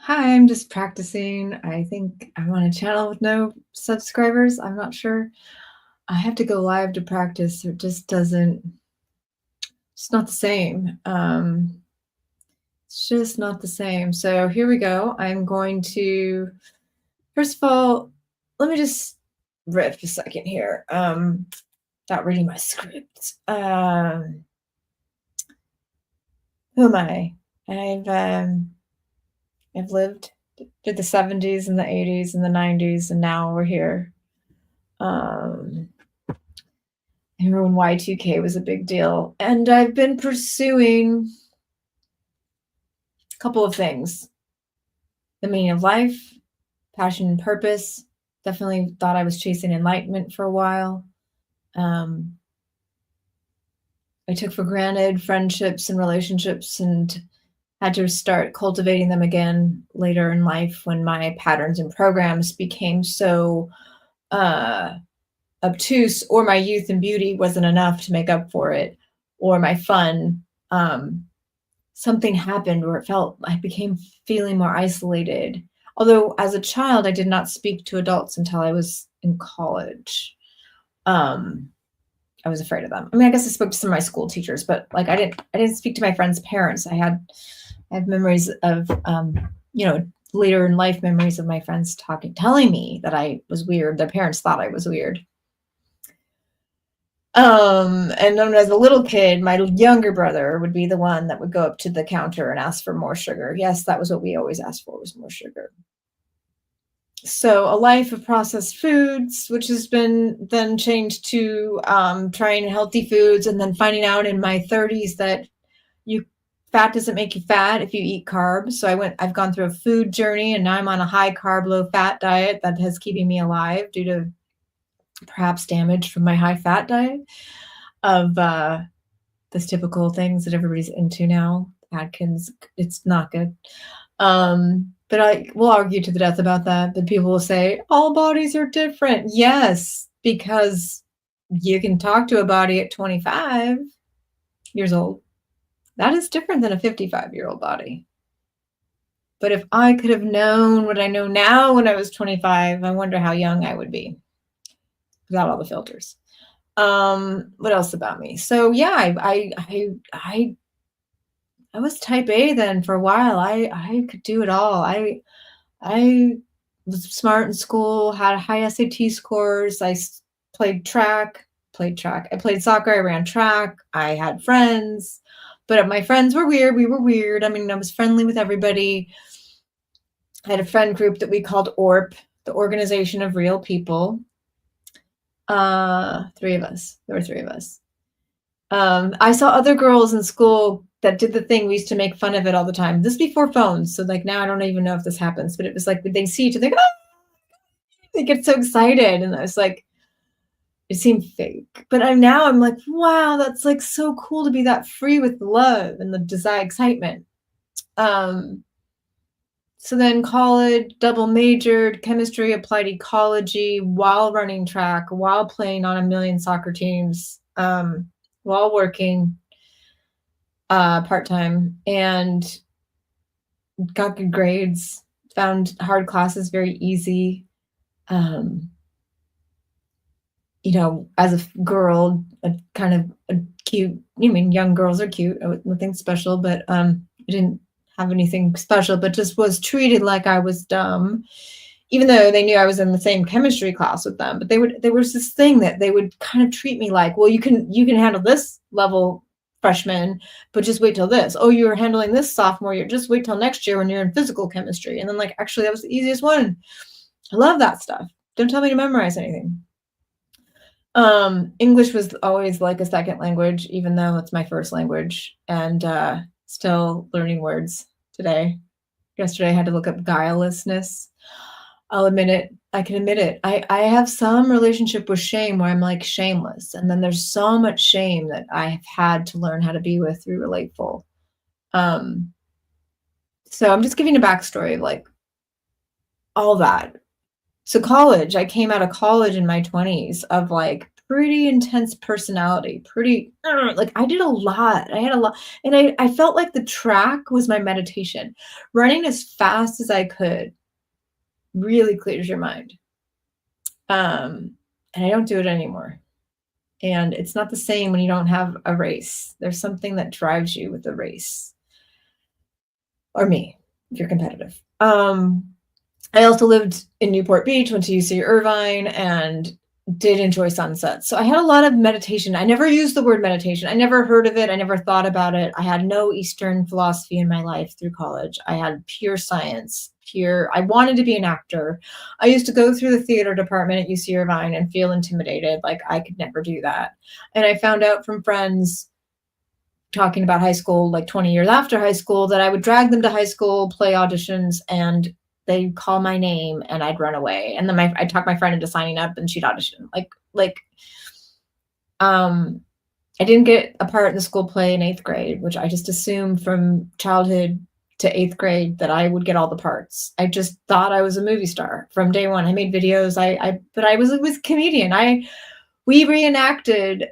Hi, I'm just practicing. I think I'm on a channel with no subscribers. I'm not sure. I have to go live to practice. It just doesn't, it's not the same. It's just not the same. So here we go. I'm going to, first of all, let me just riff a second here. Not reading my script. Who am I? I've, um, I've lived through the 70s and the 80s and the 90s, and now we're here. Um, I remember when Y2K was a big deal. And I've been pursuing a couple of things: the meaning of life, passion and purpose. Definitely thought I was chasing enlightenment for a while. Um, I took for granted friendships and relationships and had to start cultivating them again later in life when my patterns and programs became so uh, obtuse, or my youth and beauty wasn't enough to make up for it, or my fun. Something happened where it felt I became feeling more isolated. Although as a child, I did not speak to adults until I was in college. Um, I was afraid of them. I mean, I guess I spoke to some of my school teachers, but like I didn't speak to my friends' parents. I have memories of later in life memories of my friends telling me that I was weird. Their parents thought I was weird. And then as a little kid, my younger brother would be the one that would go up to the counter and ask for more sugar. Yes, that was what we always asked for, was more sugar. So a life of processed foods, which has been then changed to trying healthy foods, and then finding out in my 30s that fat doesn't make you fat if you eat carbs. So I've gone through a food journey, and now I'm on a high carb, low fat diet that has keeping me alive due to perhaps damage from my high fat diet of those typical things that everybody's into now. Atkins, it's not good. But I will argue to the death about that. But people will say all bodies are different. Yes, because you can talk to a body at 25 years old. That is different than a 55-year-old body. But if I could have known what I know now when I was 25, I wonder how young I would be without all the filters. What else about me? So yeah, I was type A then for a while. I could do it all. I was smart in school, had high SAT scores. Played track, I played soccer, I ran track. I had friends, but my friends were weird. We were weird. I mean, I was friendly with everybody. I had a friend group that we called ORP, the Organization of Real People. Three of us. There were three of us. I saw other girls in school that did the thing. We used to make fun of it all the time. This before phones. So like now I don't even know if this happens, but it was like they see each other, they get so excited. And I was like, it seemed fake. But I'm like, wow, that's like so cool to be that free with love and the desire, excitement. So then college, double majored, chemistry, applied ecology, while running track, while playing on a million soccer teams, while working part-time, and got good grades, found hard classes very easy. As a girl, a kind of a cute, young girls are cute, nothing special, but I didn't have anything special, but just was treated like I was dumb, even though they knew I was in the same chemistry class with them. But there was this thing that they would kind of treat me like, well, you can handle this level freshman, but just wait till this. Oh, you're handling this sophomore year, just wait till next year when you're in physical chemistry. And then like, actually, that was the easiest one. I love that stuff. Don't tell me to memorize anything. English was always like a second language, even though it's my first language, and still learning words today. Yesterday I had to look up guilelessness. I'll admit it. I can admit it. I have some relationship with shame where I'm like shameless. And then there's so much shame that I have had to learn how to be with through Relateful. So I'm just giving a backstory of like all that. So college, I came out of college in my 20s of like pretty intense personality, pretty like I did a lot. I had a lot, and I felt like the track was my meditation. Running as fast as I could really clears your mind. And I don't do it anymore. And it's not the same when you don't have a race. There's something that drives you with the race. Or me, if you're competitive. I also lived in Newport Beach, went to UC Irvine, and did enjoy sunsets. So I had a lot of meditation. I never used the word meditation. I never heard of it. I never thought about it. I had no Eastern philosophy in my life through college. I had pure science, I wanted to be an actor. I used to go through the theater department at UC Irvine and feel intimidated, like I could never do that. And I found out from friends talking about high school, like 20 years after high school, that I would drag them to high school, play auditions, and they'd call my name and I'd run away. And then I'd talk my friend into signing up and she'd audition. I didn't get a part in the school play in 8th grade, which I just assumed from childhood to 8th grade that I would get all the parts. I just thought I was a movie star from day one. I made videos. But I was a comedian. We reenacted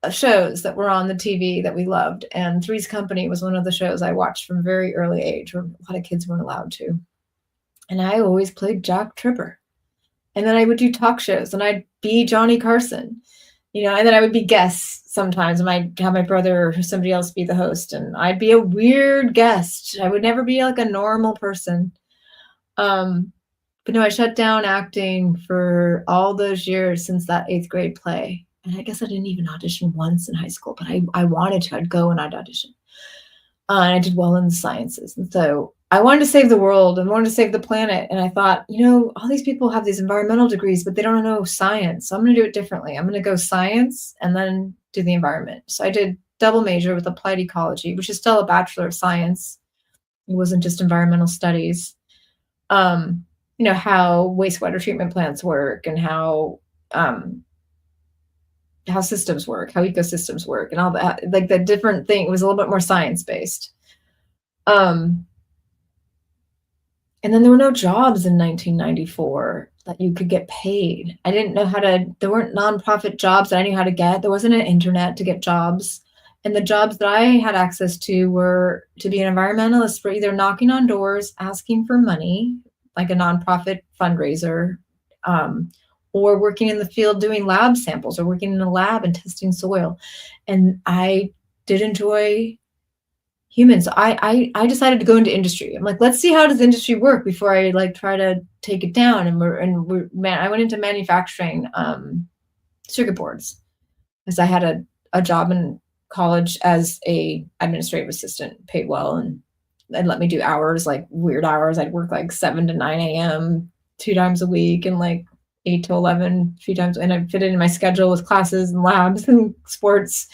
shows that were on the TV that we loved. And Three's Company was one of the shows I watched from a very early age, where a lot of kids weren't allowed to. And I always played Jack Tripper. And then I would do talk shows and I'd be Johnny Carson, and then I would be guests sometimes. And I'd have my brother or somebody else be the host, and I'd be a weird guest. I would never be like a normal person. But no, I shut down acting for all those years since that 8th grade play. And I guess I didn't even audition once in high school, but I wanted to. I'd go and I'd audition. And I did well in the sciences. And so I wanted to save the world and wanted to save the planet. And I thought, all these people have these environmental degrees, but they don't know science. So I'm going to do it differently. I'm going to go science and then do the environment. So I did double major with applied ecology, which is still a Bachelor of Science. It wasn't just environmental studies. How wastewater treatment plants work and how systems work, how ecosystems work, and all that, like the different thing. It was a little bit more science-based. And then there were no jobs in 1994 that you could get paid. I didn't know there weren't nonprofit jobs that I knew how to get. There wasn't an internet to get jobs. And the jobs that I had access to were to be an environmentalist, for either knocking on doors, asking for money, like a nonprofit fundraiser, or working in the field doing lab samples, or working in a lab and testing soil. And I did enjoy humans. I decided to go into industry. I'm like, let's see how does industry work before I try to take it down. I went into manufacturing circuit boards, because I had a job in college as a administrative assistant, paid well, and they'd let me do hours, like weird hours. I'd work like 7 to 9 a.m. 2 times a week, and like 8 to 11 a few times, and I fit it in my schedule with classes and labs and sports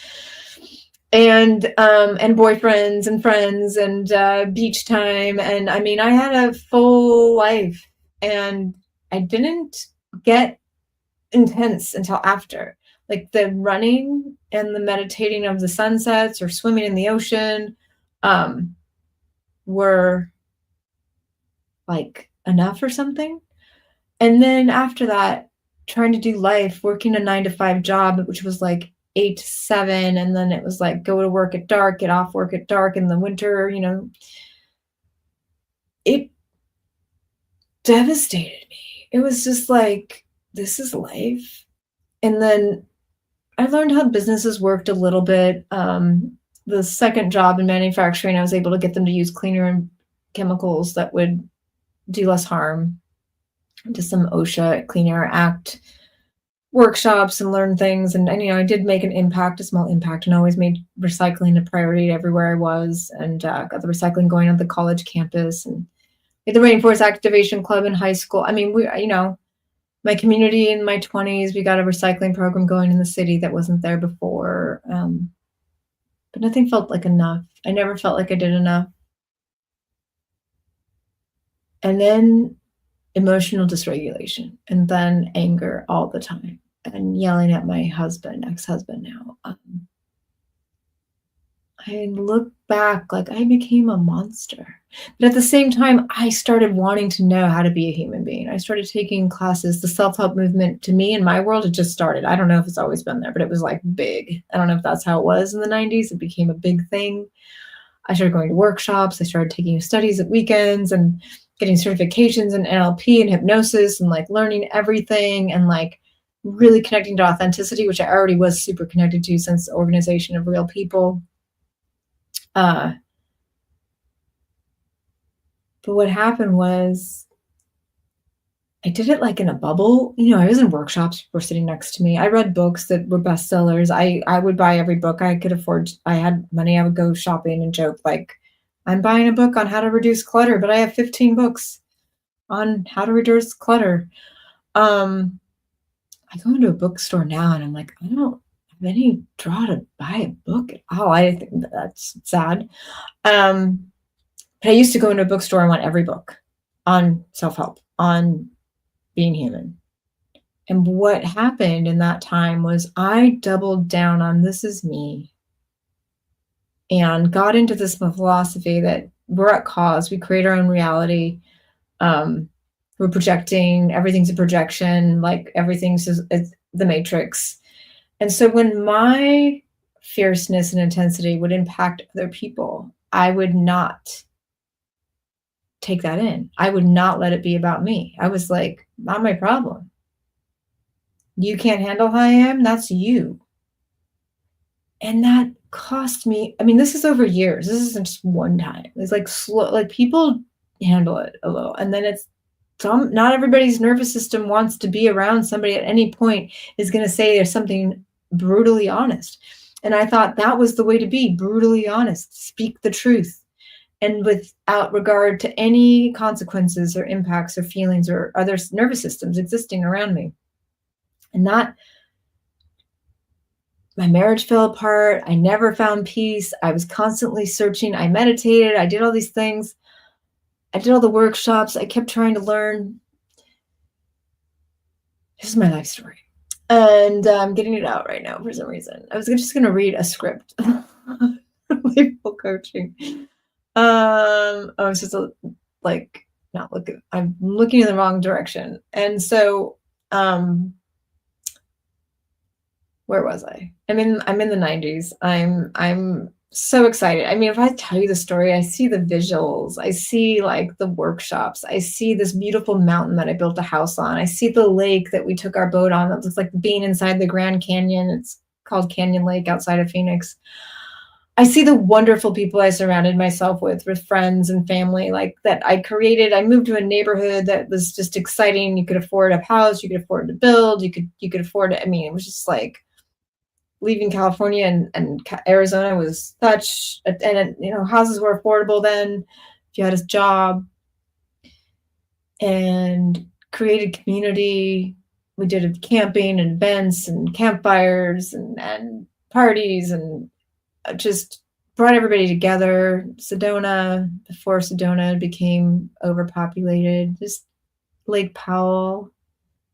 and boyfriends and friends and beach time. And I mean, I had a full life, and I didn't get intense until after. Like the running and the meditating of the sunsets or swimming in the ocean were like enough or something. And then after that, trying to do life, working a 9-to-5 job, which was like 8 to 7. And then it was like, go to work at dark, get off work at dark in the winter, it devastated me. It was just like, this is life. And then I learned how businesses worked a little bit. The second job in manufacturing, I was able to get them to use cleaner chemicals that would do less harm. To some OSHA Clean Air Act workshops and learn things. And I did make an impact, a small impact, and always made recycling a priority everywhere I was, and got the recycling going on the college campus, and the Rainforest Activation Club in high school. I mean, my community in my 20s, we got a recycling program going in the city that wasn't there before. But nothing felt like enough. I never felt like I did enough. And then emotional dysregulation, and then anger all the time, and yelling at my ex-husband now. I I look back, like, I became a monster. But at the same time, I started wanting to know how to be a human being. I started taking classes. The self-help movement, to me, in my world, it just started. I don't know if it's always been there, but it was, like, big. I don't know if that's how it was in the 90s. It became a big thing. I started going to workshops. I started taking studies at weekends and getting certifications in NLP and hypnosis and, like, learning everything and, like, really connecting to authenticity, which I already was super connected to since the organization of real people. But what happened was I did it like in a bubble. I was in workshops, people were sitting next to me. I read books that were bestsellers. I would buy every book I could afford. I had money. I would go shopping and joke like, I'm buying a book on how to reduce clutter, but I have 15 books on how to reduce clutter. I go into a bookstore now and I'm like, I don't have any draw to buy a book at all. I think that's sad. But I used to go into a bookstore and want every book on self-help, on being human. And what happened in that time was I doubled down on this is me and got into this philosophy that we're at cause. We create our own reality. We're projecting. Everything's a projection. Like everything's it's the matrix. And so when my fierceness and intensity would impact other people, I would not take that in. I would not let it be about me. I was like, not my problem. You can't handle how I am? That's you. And that cost me, I mean, this is over years. This isn't just one time. It's like slow, like people handle it a little. And then not everybody's nervous system wants to be around somebody at any point is going to say there's something brutally honest. And I thought that was the way to be, brutally honest, speak the truth. And without regard to any consequences or impacts or feelings or other nervous systems existing around me. And that, my marriage fell apart. I never found peace. I was constantly searching. I meditated. I did all these things. I did all the workshops. I kept trying to learn. This is my life story. And I'm getting it out right now for some reason. I was just going to read a script. Label coaching. I was just like not looking. I'm looking in the wrong direction. And so, where was I? I'm in the 90s. I'm so excited. I mean, if I tell you the story, I see the visuals. I see like the workshops. I see this beautiful mountain that I built a house on. I see the lake that we took our boat on. That looks like being inside the Grand Canyon. It's called Canyon Lake outside of Phoenix. I see the wonderful people I surrounded myself with friends and family like that I created. I moved to a neighborhood that was just exciting. You could afford a house, you could afford to build, you could afford it. I mean, it was just like leaving California and Arizona was such, and houses were affordable then if you had a job, and created community. We did camping and events and campfires and parties and just brought everybody together. Sedona, before Sedona became overpopulated, just Lake Powell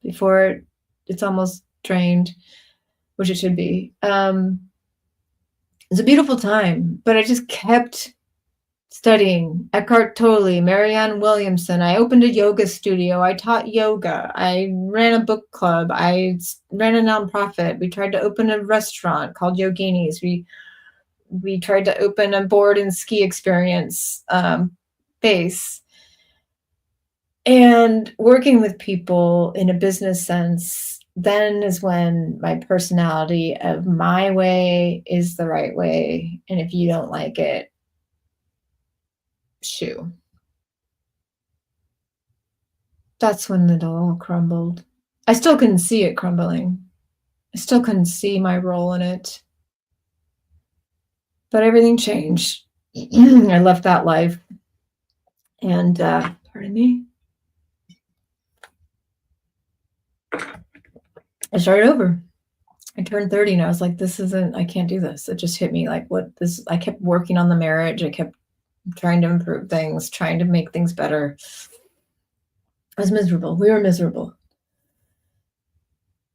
before it's almost drained, which it should be. It's a beautiful time, but I just kept studying Eckhart Tolle, Marianne Williamson. I opened a yoga studio. I taught yoga. I ran a book club. I ran a nonprofit. We tried to open a restaurant called Yoginis. We tried to open a board and ski experience base. And working with people in a business sense, then is when my personality of my way is the right way. And if you don't like it, shoo. That's when it all crumbled. I still couldn't see it crumbling. I still couldn't see my role in it. But everything changed. I left that life. And pardon me. I started over. I turned 30 and I was like, I can't do this. It just hit me like I kept working on the marriage. I kept trying to improve things, trying to make things better. I was miserable. We were miserable.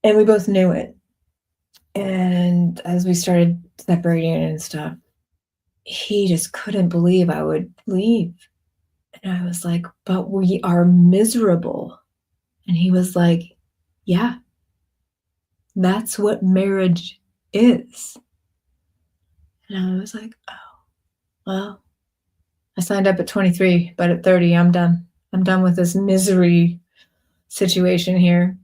And we both knew it. And as we started separating and stuff, he just couldn't believe I would leave. And I was like, but we are miserable. And he was like, yeah, that's what marriage is. And I was like, oh, well, I signed up at 23, but at 30, I'm done. I'm done with this misery situation here.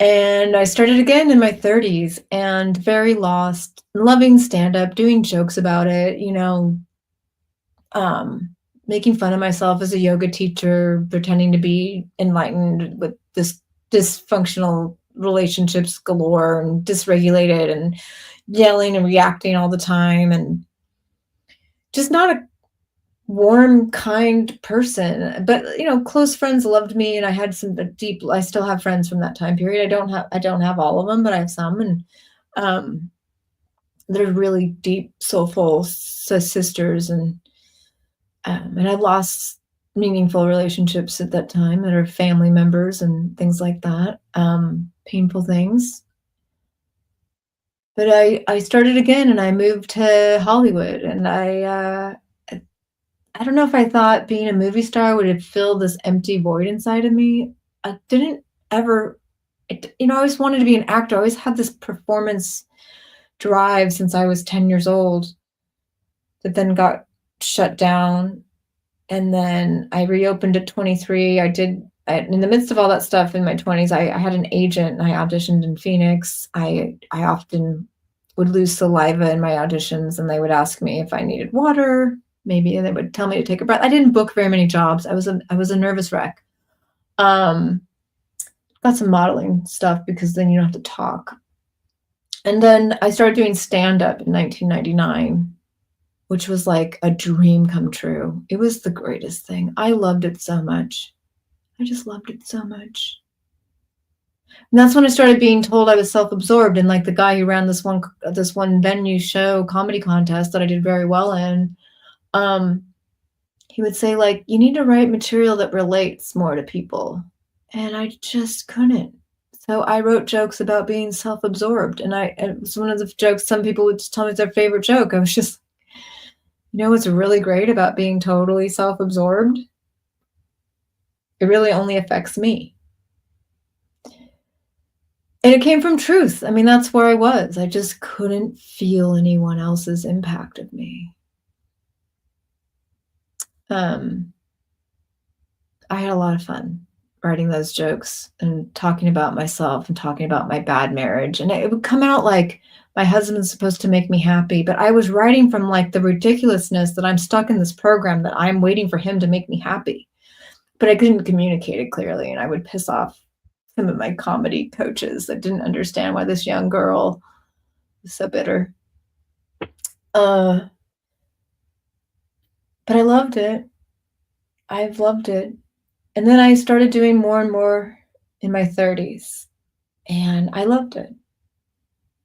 And I started again in my 30s and very lost, loving stand up, doing jokes about it, um, making fun of myself as a yoga teacher, pretending to be enlightened with this dysfunctional relationships galore and dysregulated and yelling and reacting all the time and just not a warm, kind person. But close friends loved me, and I had some deep. I still have friends from that time period. I don't have all of them, but I have some, and um, they're really deep, soulful sisters, and I've lost meaningful relationships at that time that are family members and things like that, painful things. But I started again and I moved to Hollywood, and I don't know if I thought being a movie star would have filled this empty void inside of me. I didn't ever, I always wanted to be an actor. I always had this performance drive since I was 10 years old that then got shut down. And then I reopened at 23. In the midst of all that stuff in my 20s, I had an agent and I auditioned in Phoenix. I often would lose saliva in my auditions, and they would ask me if I needed water. Maybe they would tell me to take a breath. I didn't book very many jobs. I was a nervous wreck. Got some modeling stuff because then you don't have to talk. And then I started doing stand-up in 1999, which was like a dream come true. It was the greatest thing. I loved it so much. I just loved it so much. And that's when I started being told I was self-absorbed. And like the guy who ran this one venue show comedy contest that I did very well in, he would say, like, you need to write material that relates more to people. And I just couldn't. So I wrote jokes about being self-absorbed. And it was one of the jokes some people would just tell me it's their favorite joke. I was just, what's really great about being totally self-absorbed? It really only affects me. And it came from truth. I mean, that's where I was. I just couldn't feel anyone else's impact of me. I had a lot of fun writing those jokes and talking about myself and talking about my bad marriage. And it would come out like my husband's supposed to make me happy, but I was writing from like the ridiculousness that I'm stuck in this program that I'm waiting for him to make me happy. But I couldn't communicate it clearly, and I would piss off some of my comedy coaches that didn't understand why this young girl was so bitter. But I loved it. I've loved it. And then I started doing more and more in my 30s, and I loved it.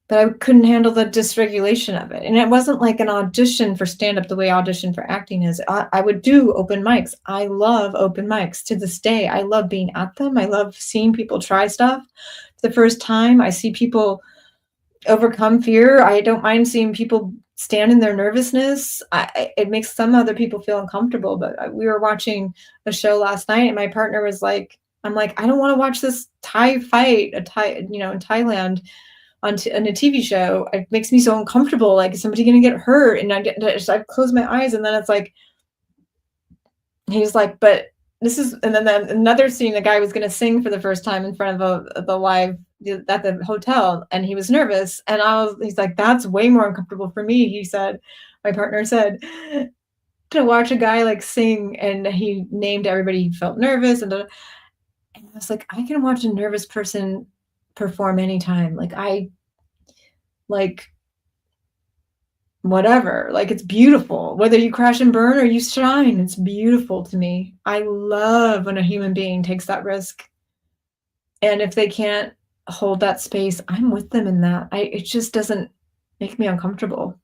But I couldn't handle the dysregulation of it. And it wasn't like an audition for stand-up the way audition for acting is. I would do open mics. I love open mics to this day. I love being at them. I love seeing people try stuff for the first time. I see people overcome fear. I don't mind seeing people stand in their nervousness. It makes some other people feel uncomfortable, but we were watching a show last night and my partner was like, I'm like, I don't want to watch this Thai fight, in Thailand on a TV show. It makes me so uncomfortable. Like, is somebody going to get hurt? And I close my eyes, and then it's like, he's like, but this is, and then another scene, the guy was going to sing for the first time in front of the live at the hotel, and he was nervous. And he's like, that's way more uncomfortable for me. He said, my partner said, to watch a guy like sing, and he named everybody he felt nervous. And I was like, I can watch a nervous person perform anytime. Whatever, like, it's beautiful. Whether you crash and burn or you shine, it's beautiful to me. I love when a human being takes that risk. And if they can't hold that space, I'm with them in that. It just doesn't make me uncomfortable.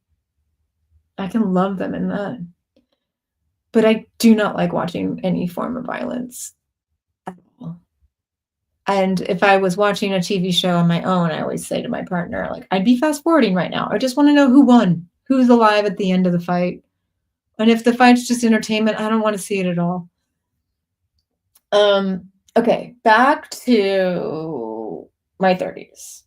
I can love them in that. But I do not like watching any form of violence at all. And if I was watching a TV show on my own, I always say to my partner, like, I'd be fast forwarding right now. I just want to know who won. Who's alive at the end of the fight? And if the fight's just entertainment, I don't want to see it at all. Okay, back to my 30s.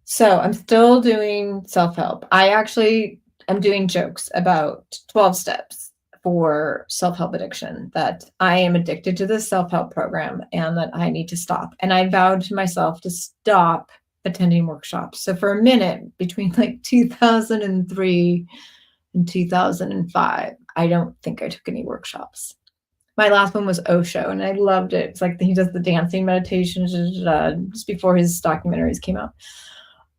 So I'm still doing self-help. I actually am doing jokes about 12 steps for self-help addiction, that I am addicted to this self-help program and that I need to stop. And I vowed to myself to stop attending workshops. So for a minute, between like 2003 and 2005, I don't think I took any workshops. My last one was Osho, and I loved it. It's like he does the dancing meditations just before his documentaries came out.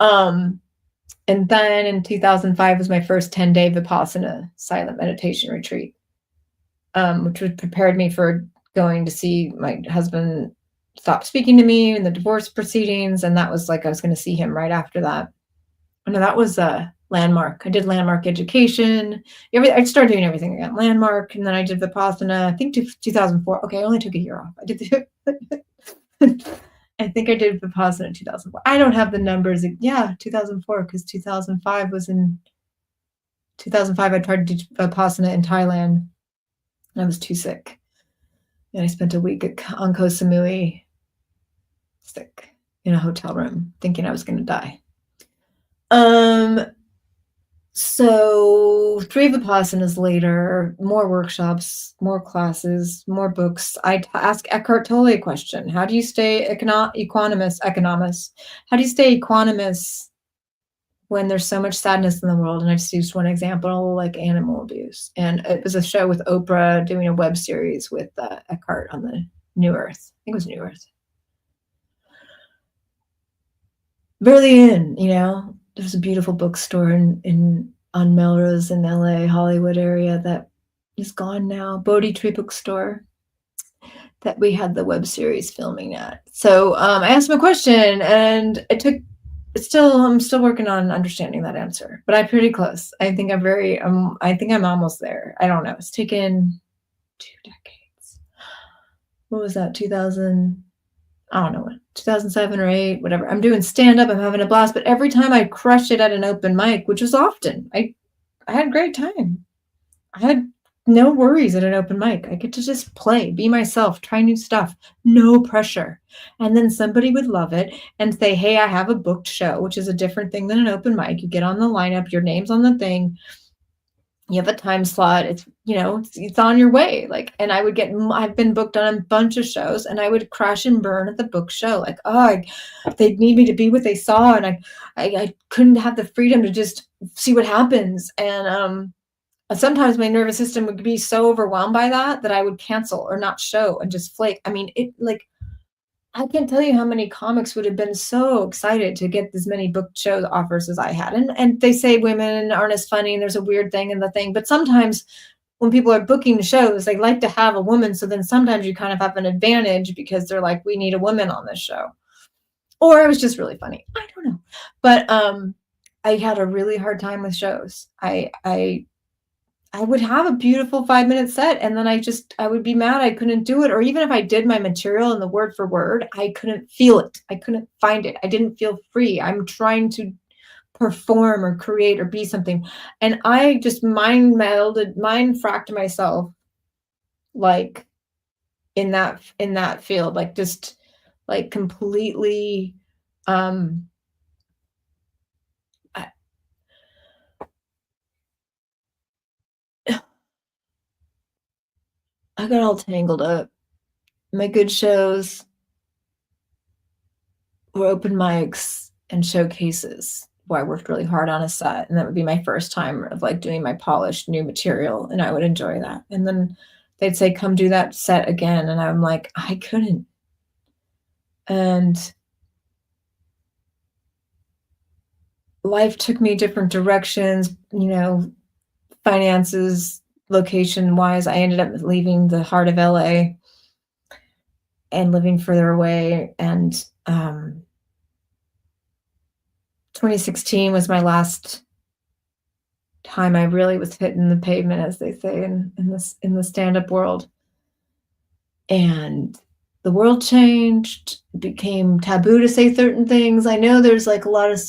And then in 2005 was my first 10-day Vipassana silent meditation retreat, which prepared me for going to see my husband stop speaking to me in the divorce proceedings. And that was like, I was going to see him right after that. And that was a Landmark. I did Landmark education. I started doing everything again. Landmark, and then I did Vipassana. I think 2004. Okay, I only took a year off. I did I think I did Vipassana in 2004. I don't have the numbers. Yeah, 2004, because 2005 was in 2005. I tried to do Vipassana in Thailand, and I was too sick. And I spent a week on Koh Samui, sick, in a hotel room, thinking I was going to die. So 3 Vipassanas later, more workshops, more classes, more books. I ask Eckhart Tolle a question. How do you stay equanimous? How do you stay equanimous when there's so much sadness in the world? And I just used one example, like animal abuse. And it was a show with Oprah doing a web series with Eckhart on the New Earth. I think it was New Earth. Berlin, there's a beautiful bookstore on Melrose in LA, Hollywood area that is gone now. Bodhi Tree Bookstore that we had the web series filming at. So I asked him a question, and I'm still working on understanding that answer, but I'm pretty close. I think I'm almost there. I don't know. It's taken 2 decades. What was that? 2000. I don't know what, 2007 or 8, whatever. I'm doing stand-up. I'm having a blast. But every time I crush it at an open mic, which was often, I had a great time. I had no worries at an open mic. I get to just play, be myself, try new stuff, no pressure. And then somebody would love it and say, hey, I have a booked show, which is a different thing than an open mic. You get on the lineup, your name's on the thing. You have a time slot. It's, it's on your way. Like, and I've been booked on a bunch of shows, and I would crash and burn at the book show. Like, they need me to be what they saw. And I couldn't have the freedom to just see what happens. And, sometimes my nervous system would be so overwhelmed by that I would cancel or not show and just flake. I mean, I can't tell you how many comics would have been so excited to get as many book show offers as I had. And they say women aren't as funny, and there's a weird thing in the thing. But sometimes when people are booking the shows, they like to have a woman. So then sometimes you kind of have an advantage because they're like, we need a woman on this show. Or it was just really funny. I don't know. But I had a really hard time with shows. I would have a beautiful 5-minute set, and then I would be mad I couldn't do it. Or even if I did my material in the word for word, I couldn't feel it. I couldn't find it. I didn't feel free. I'm trying to perform or create or be something. And I just mind fracked myself, like in that field, like just like completely, I got all tangled up. My good shows were open mics and showcases where I worked really hard on a set. And that would be my first time of like doing my polished new material. And I would enjoy that. And then they'd say, come do that set again. And I'm like, I couldn't. And life took me different directions, finances, location wise. I ended up leaving the heart of LA and living further away. And 2016 was my last time I really was hitting the pavement, as they say in the stand-up world. And the world changed. It became taboo to say certain things. I know there's like a lot of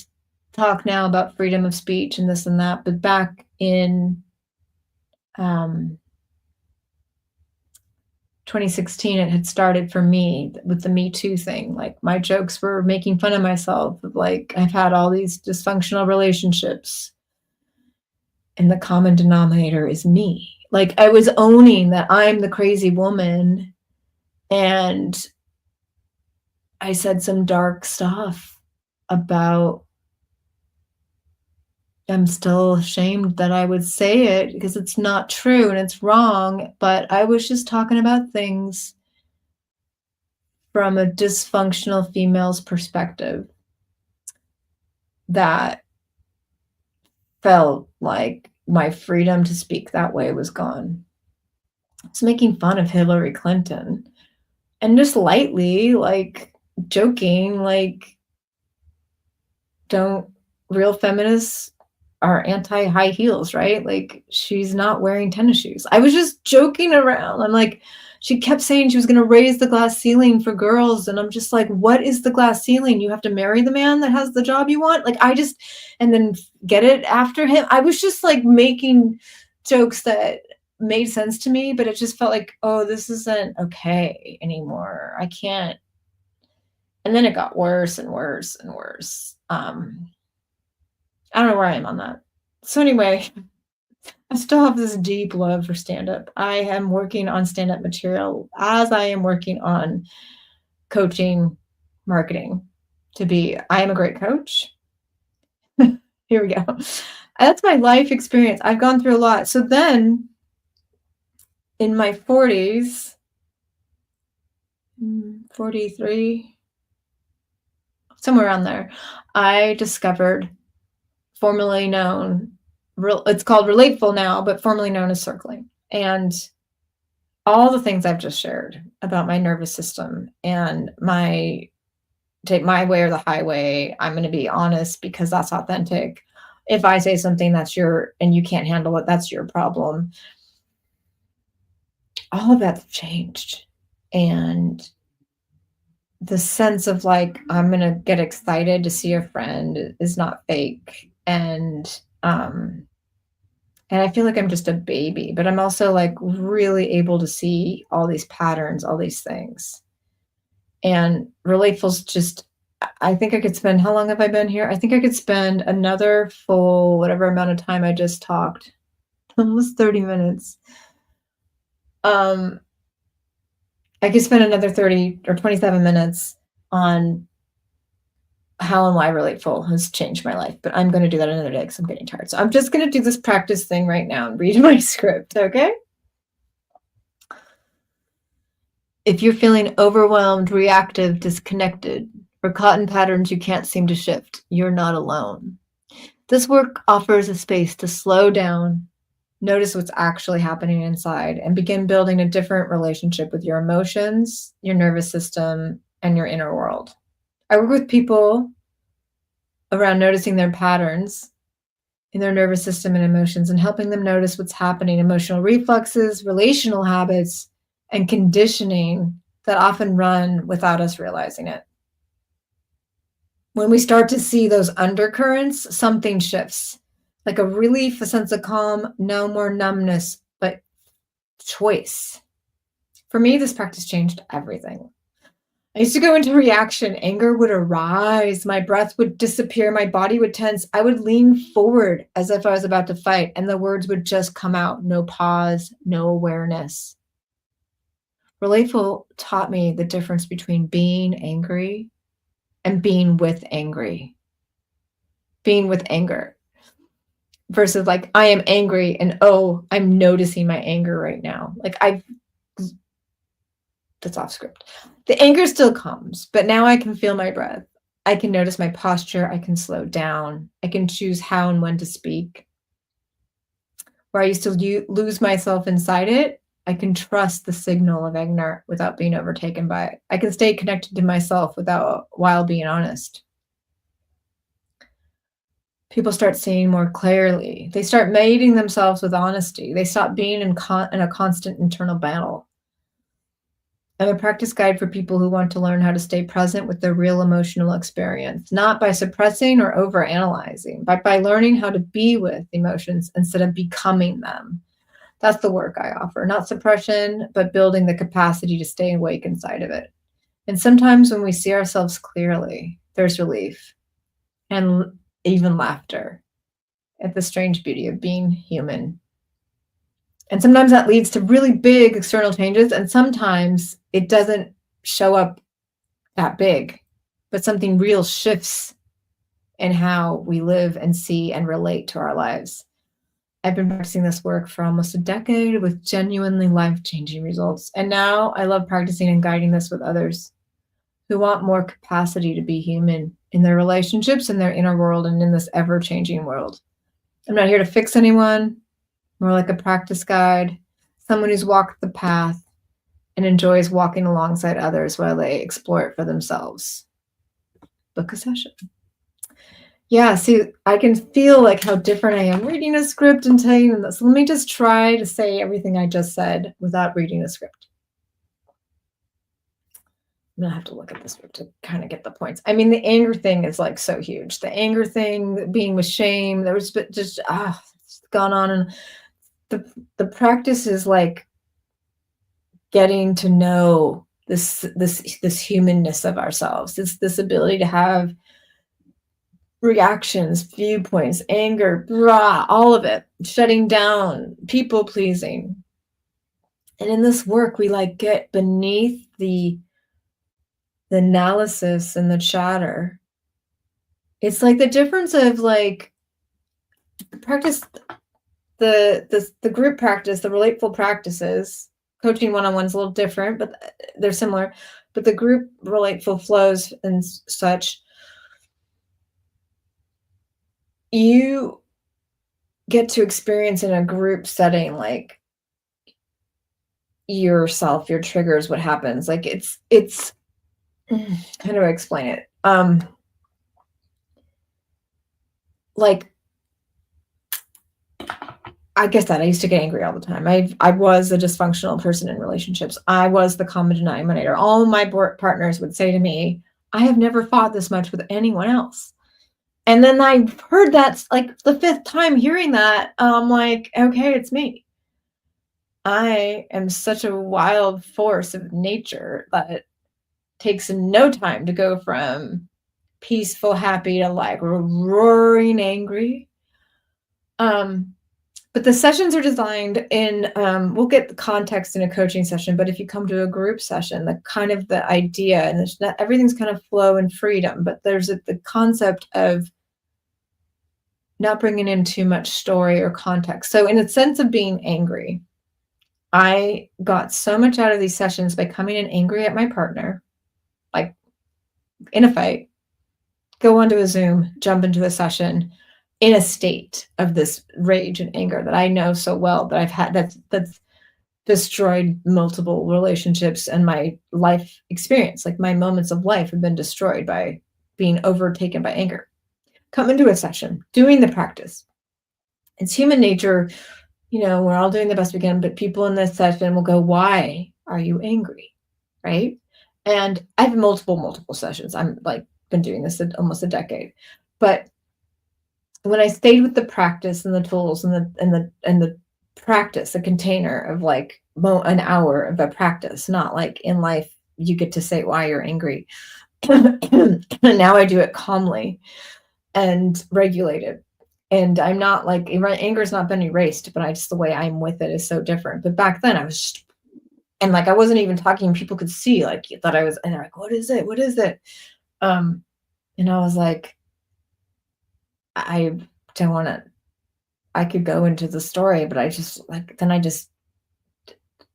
talk now about freedom of speech and this and that, but back in 2016, it had started for me with the Me Too thing. Like my jokes were making fun of myself. Of like I've had all these dysfunctional relationships, and the common denominator is me. Like I was owning that I'm the crazy woman, and I said some dark stuff about. I'm still ashamed that I would say it because it's not true and it's wrong, but I was just talking about things from a dysfunctional female's perspective that felt like my freedom to speak that way was gone. It's making fun of Hillary Clinton and just lightly, like joking, like, don't real feminists are anti high heels, right? Like she's not wearing tennis shoes. I was just joking around. I'm like, she kept saying she was going to raise the glass ceiling for girls. And I'm just like, what is the glass ceiling? You have to marry the man that has the job you want? Like and then get it after him. I was just like making jokes that made sense to me, but it just felt like, oh, this isn't okay anymore. I can't. And then it got worse and worse and worse. I don't know where I am on that. So anyway, I still have this deep love for stand-up. I am working on stand-up material as I am working on coaching marketing I am a great coach. Here we go. That's my life experience. I've gone through a lot. So then in my 40s, 43, somewhere around there, I discovered formerly known, it's called Relateful now, but formerly known as circling. And all the things I've just shared about my nervous system and take my way or the highway. I'm going to be honest because that's authentic. If I say something and you can't handle it, that's your problem. All of that's changed. And the sense of like, I'm going to get excited to see a friend is not fake. And I feel like I'm just a baby, but I'm also like really able to see all these patterns, all these things. And Relateful's just, I think I could spend, how long have I been here? I think I could spend another full, whatever amount of time I just talked, almost 30 minutes. I could spend another 30 or 27 minutes on how and why Relateful has changed my life, but I'm going to do that another day because I'm getting tired. So I'm just going to do this practice thing right now and read my script, okay? If you're feeling overwhelmed, reactive, disconnected, or caught in patterns you can't seem to shift, you're not alone. This work offers a space to slow down, notice what's actually happening inside, and begin building a different relationship with your emotions, your nervous system, and your inner world. I work with people around noticing their patterns in their nervous system and emotions and helping them notice what's happening, emotional reflexes, relational habits, and conditioning that often run without us realizing it. When we start to see those undercurrents, something shifts, like a relief, a sense of calm, no more numbness, but choice. For me, this practice changed everything. I used to go into reaction. Anger would arise. My breath would disappear. My body would tense. I would lean forward as if I was about to fight, and the words would just come out. No pause, no awareness. Relateful taught me the difference between being angry and being with angry. Being with anger versus like, I am angry and oh, I'm noticing my anger right now. Like that's off script. The anger still comes, but now I can feel my breath. I can notice my posture. I can slow down. I can choose how and when to speak. Where I used to lose myself inside it, I can trust the signal of anger without being overtaken by it. I can stay connected to myself while being honest. People start seeing more clearly. They start mating themselves with honesty. They stop being in a constant internal battle. I'm a practice guide for people who want to learn how to stay present with their real emotional experience, not by suppressing or overanalyzing, but by learning how to be with emotions instead of becoming them. That's the work I offer, not suppression, but building the capacity to stay awake inside of it. And sometimes when we see ourselves clearly, there's relief and even laughter at the strange beauty of being human. And sometimes that leads to really big external changes, and sometimes it doesn't show up that big, but something real shifts in how we live and see and relate to our lives. I've been practicing this work for almost a decade with genuinely life-changing results. And now I love practicing and guiding this with others who want more capacity to be human in their relationships, in their inner world, and in this ever-changing world. I'm not here to fix anyone, more like a practice guide, someone who's walked the path and enjoys walking alongside others while they explore it for themselves. Book a session. Yeah, see, I can feel like how different I am reading a script and telling them this. So let me just try to say everything I just said without reading the script. I'm gonna have to look at the script to kind of get the points. I mean, the anger thing is like so huge. The anger thing, being with shame, there was just it's gone on, and the practice is like getting to know this humanness of ourselves, this ability to have reactions, viewpoints, anger, all of it, shutting down, people pleasing. And in this work, we like get beneath the analysis and the chatter. It's like the difference of like practice, the group practice, the relateful practices. Coaching one-on-one is a little different, but they're similar. But the group relateful flows and such, you get to experience in a group setting, like yourself, your triggers, what happens. Like it's how do I explain it? Like, I guess that I used to get angry all the time. I was a dysfunctional person in relationships. I was the common denominator. All my partners would say to me, I have never fought this much with anyone else. And then I heard that like the fifth time hearing that, I'm like, okay, it's me. I am such a wild force of nature that takes no time to go from peaceful, happy to like roaring angry. But the sessions are designed in, we'll get the context in a coaching session, but if you come to a group session, the kind of the idea, and there's not, everything's kind of flow and freedom, but there's the concept of not bringing in too much story or context. So in a sense of being angry, I got so much out of these sessions by coming in angry at my partner, like in a fight, go onto a Zoom, jump into a session in a state of this rage and anger that I know so well, that I've had, that's destroyed multiple relationships and my life experience. Like my moments of life have been destroyed by being overtaken by anger. Come into a session, doing the practice. It's human nature, you know, we're all doing the best we can, but people in this session will go, why are you angry? Right? And I have multiple sessions. I'm like been doing this almost a decade. But when I stayed with the practice and the tools and the practice, a container of like an hour of a practice, not like in life you get to say why you're angry. Now I do it calmly and regulated. And I'm not like, anger has not been erased, but the way I'm with it is so different. But back then I was just, and like, I wasn't even talking, people could see, like, that I was, and they're like, what is it? What is it? And I was like, I don't want to, I could go into the story, but I just like,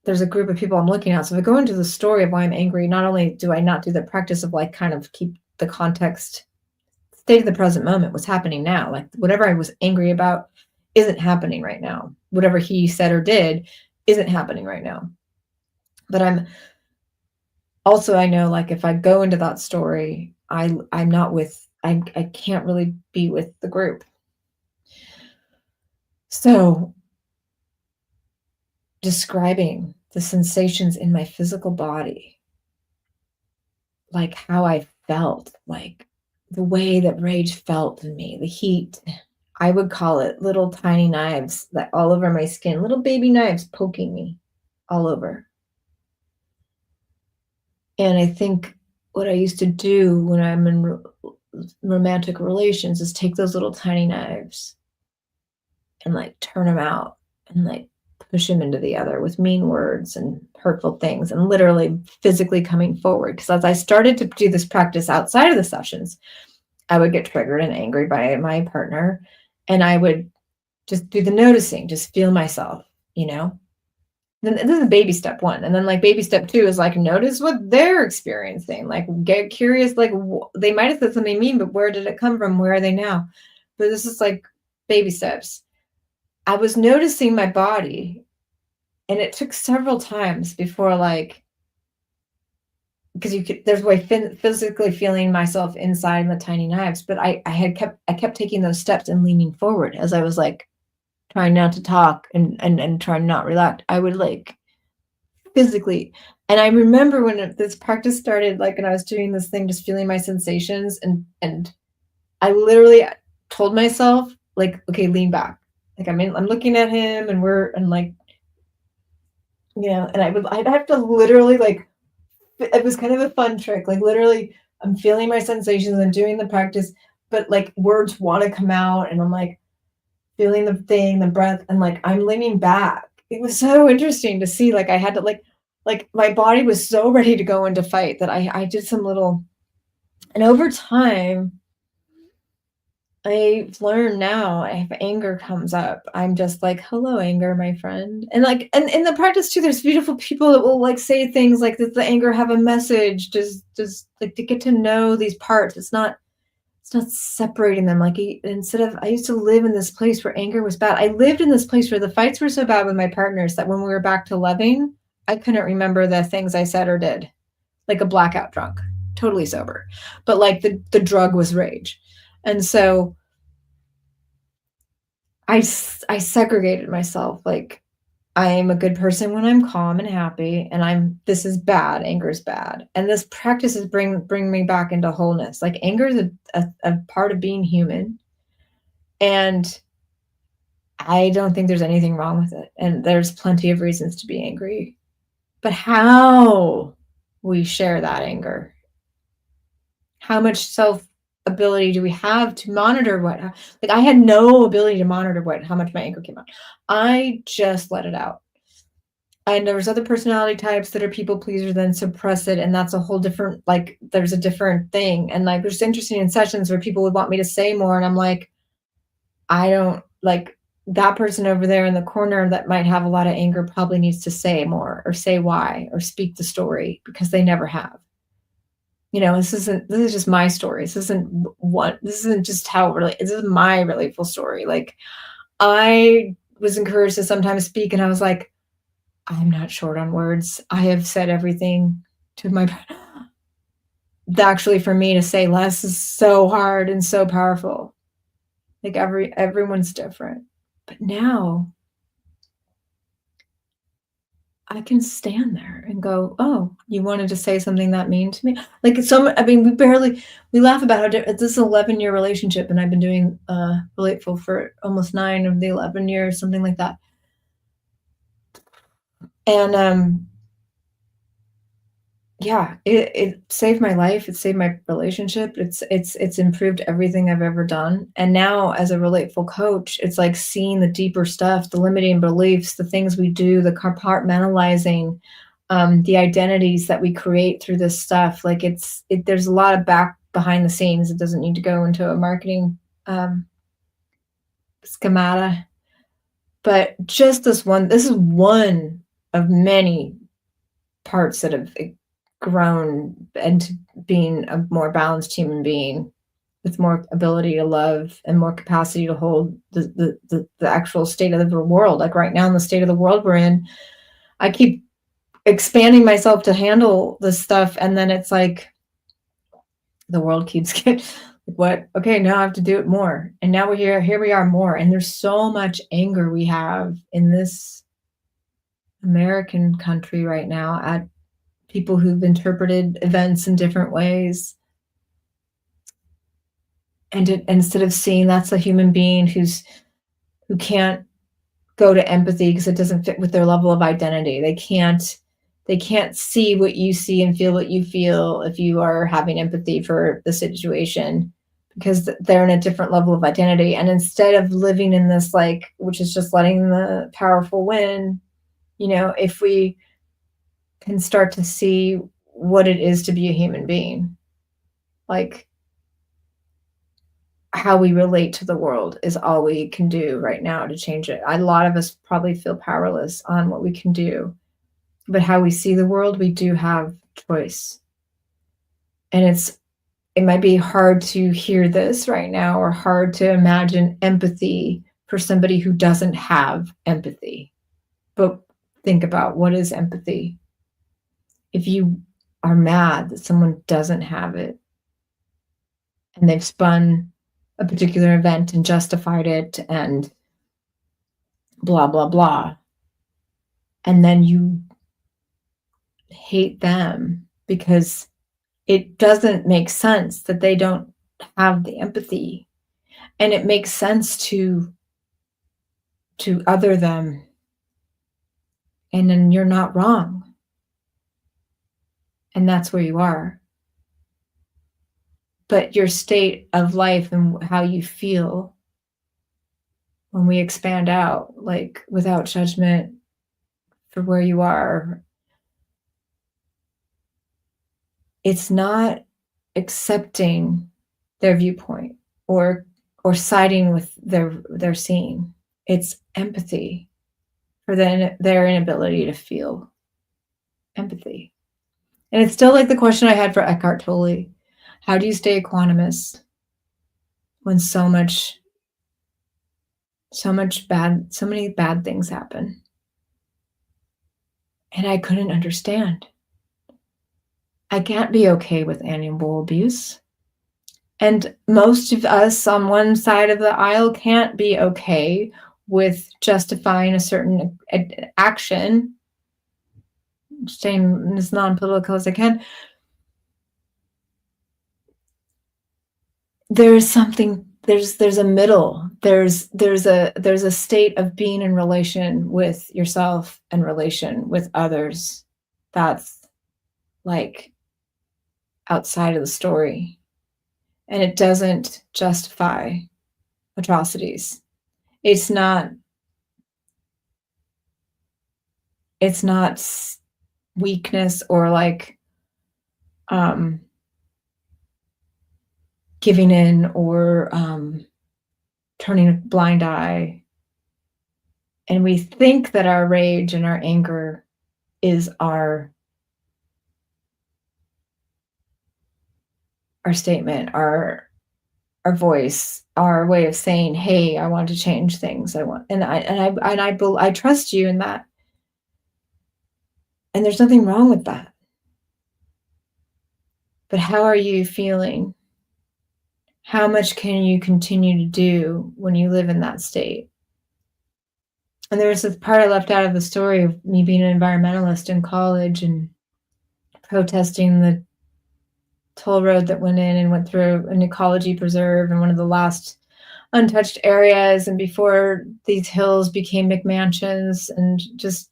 there's a group of people I'm looking at. So if I go into the story of why I'm angry, not only do I not do the practice of like, kind of keep the context, state of the present moment, what's happening now, like whatever I was angry about isn't happening right now. Whatever he said or did isn't happening right now. But I'm also, I know, like, if I go into that story, I'm not with, I can't really be with the group. So describing the sensations in my physical body like how I felt, like the way that rage felt in me, the heat. I would call it little tiny knives that all over my skin, little baby knives poking me all over. And I think what I used to do when I'm in romantic relations is take those little tiny knives and like turn them out and like push him into the other with mean words and hurtful things and literally physically coming forward. Because as I started to do this practice outside of the sessions, I would get triggered and angry by my partner, and I would just do the noticing, just feel myself, you know. Then this is baby step one, and then like baby step two is like notice what they're experiencing, like get curious, like they might have said something mean, but where did it come from? Where are they now? But this is like baby steps. I was noticing my body, and it took several times before, like, because you could, there's a way physically feeling myself inside the tiny knives, but I kept taking those steps and leaning forward as I was like trying not to talk and trying not relax. I would like physically, and I remember when this practice started, like, and I was doing this thing, just feeling my sensations, and I literally told myself, like, okay, lean back. Like I'm looking at him, and like, you know, and I'd have to literally like, it was kind of a fun trick. Like literally, I'm feeling my sensations and doing the practice, but like words want to come out, and I'm like feeling the thing, the breath, and like I'm leaning back. It was so interesting to see. Like I had to like my body was so ready to go into fight that I did some little, and over time I've learned now if anger comes up, I'm just like, "Hello, anger, my friend." And like, and in the practice too, there's beautiful people that will like say things like, "Does the anger have a message?" Just like to get to know these parts. It's not separating them. Like instead of, I used to live in this place where anger was bad. I lived in this place where the fights were so bad with my partners that when we were back to loving, I couldn't remember the things I said or did, like a blackout drunk, totally sober. But like the drug was rage. And so I segregated myself. Like I am a good person when I'm calm and happy, and this is bad. Anger is bad. And this practice is bring me back into wholeness. Like anger is a part of being human. And I don't think there's anything wrong with it. And there's plenty of reasons to be angry. But how we share that anger, how much self ability do we have to monitor like I had no ability to monitor how much my anger came out. I just let it out. And there's other personality types that are people pleasers, then suppress it, and that's a whole different, like there's a different thing. And like there's interesting in sessions where people would want me to say more, and I'm like, I don't, like, that person over there in the corner that might have a lot of anger probably needs to say more or say why or speak the story, because they never have. You know, this is just my story. This isn't just how it really, this is my really full story. Like I was encouraged to sometimes speak, and I was like, I'm not short on words. I have said everything to my, actually for me to say less is so hard and so powerful. Like everyone's different. But now I can stand there and go, "Oh, you wanted to say something that mean to me?" Like I mean, we laugh about how this is an 11-year relationship, and I've been doing Relateful for almost 9 of the 11 years, something like that. And yeah, it saved my life. It saved my relationship. It's improved everything I've ever done. And now as a Relateful coach, it's like seeing the deeper stuff, the limiting beliefs, the things we do, the compartmentalizing, the identities that we create through this stuff. Like there's a lot of back behind the scenes. It doesn't need to go into a marketing schemata. But just this is one of many parts that have grown into being a more balanced human being with more ability to love and more capacity to hold the actual state of the world. Like right now in the state of the world we're in, I keep expanding myself to handle this stuff, and then it's like the world keeps getting what, okay, now I have to do it more, and now we're here we are more, and there's so much anger we have in this American country right now at people who've interpreted events in different ways. And instead of seeing that's a human being who can't go to empathy because it doesn't fit with their level of identity. They can't see what you see and feel what you feel if you are having empathy for the situation, because they're in a different level of identity. And instead of living in this, like, which is just letting the powerful win, if we can start to see what it is to be a human being, like, how we relate to the world is all we can do right now to change it. A lot of us probably feel powerless on what we can do, but how we see the world, we do have choice. And it might be hard to hear this right now, or hard to imagine empathy for somebody who doesn't have empathy. But think about, what is empathy? If you are mad that someone doesn't have it, and they've spun a particular event and justified it and blah, blah, blah, and then you hate them because it doesn't make sense that they don't have the empathy, and it makes sense to other them, and then you're not wrong, and that's where you are. But your state of life and how you feel, when we expand out, like, without judgment for where you are, it's not accepting their viewpoint or siding with their seeing. It's empathy for their inability to feel empathy. And it's still like the question I had for Eckhart Tolle: how do you stay equanimous when so many bad things happen? And I couldn't understand. I can't be okay with animal abuse. And most of us on one side of the aisle can't be okay with justifying a certain action, staying as non-political as I can. There's a middle. There's a state of being in relation with yourself and relation with others that's, like, outside of the story, and it doesn't justify atrocities. It's not weakness or, like, giving in or turning a blind eye. And we think that our rage and our anger is our statement, our voice, our way of saying, hey, I want to change things. I trust you in that. And there's nothing wrong with that. But how are you feeling? How much can you continue to do when you live in that state? And there was this part I left out of the story of me being an environmentalist in college and protesting the toll road that went through an ecology preserve and one of the last untouched areas, and before these hills became McMansions, and just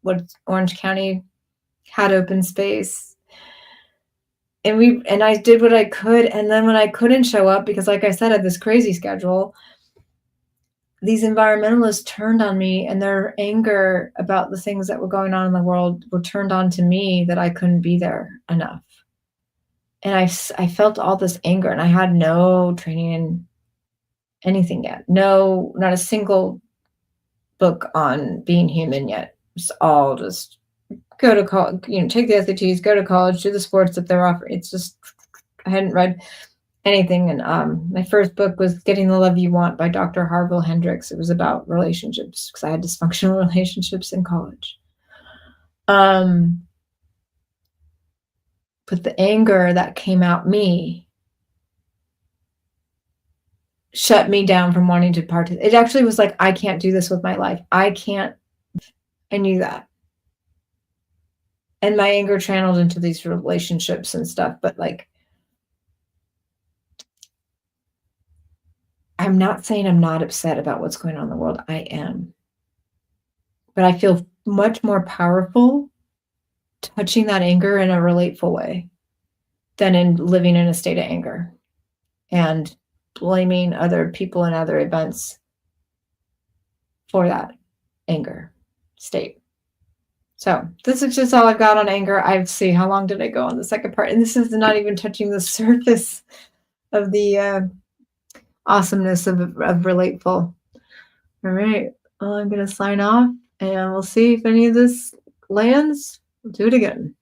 what Orange County had open space. And I did what I could, and then when I couldn't show up, because, like I said, I had this crazy schedule, these environmentalists turned on me, and their anger about the things that were going on in the world were turned on to me, that I couldn't be there enough. And I felt all this anger, and I had no training in anything yet. No, not a single book on being human yet. It's all just go to college, take the SATs, go to college, do the sports that they're offering. It's just, I hadn't read anything. And my first book was Getting the Love You Want by Dr. Harville Hendrix. It was about relationships, because I had dysfunctional relationships in college. But the anger that came out me shut me down from wanting to participate. It actually was like, I can't do this with my life. I knew that. and my anger channeled into these relationships and stuff. But like, I'm not saying I'm not upset about what's going on in the world. I am. But I feel much more powerful touching that anger in a relateful way than in living in a state of anger and blaming other people and other events for that anger state. So this is just all I've got on anger. I see, how long did I go on the second part? And this is not even touching the surface of the awesomeness of relateful. All right. Well, I'm going to sign off and we'll see if any of this lands. We'll do it again.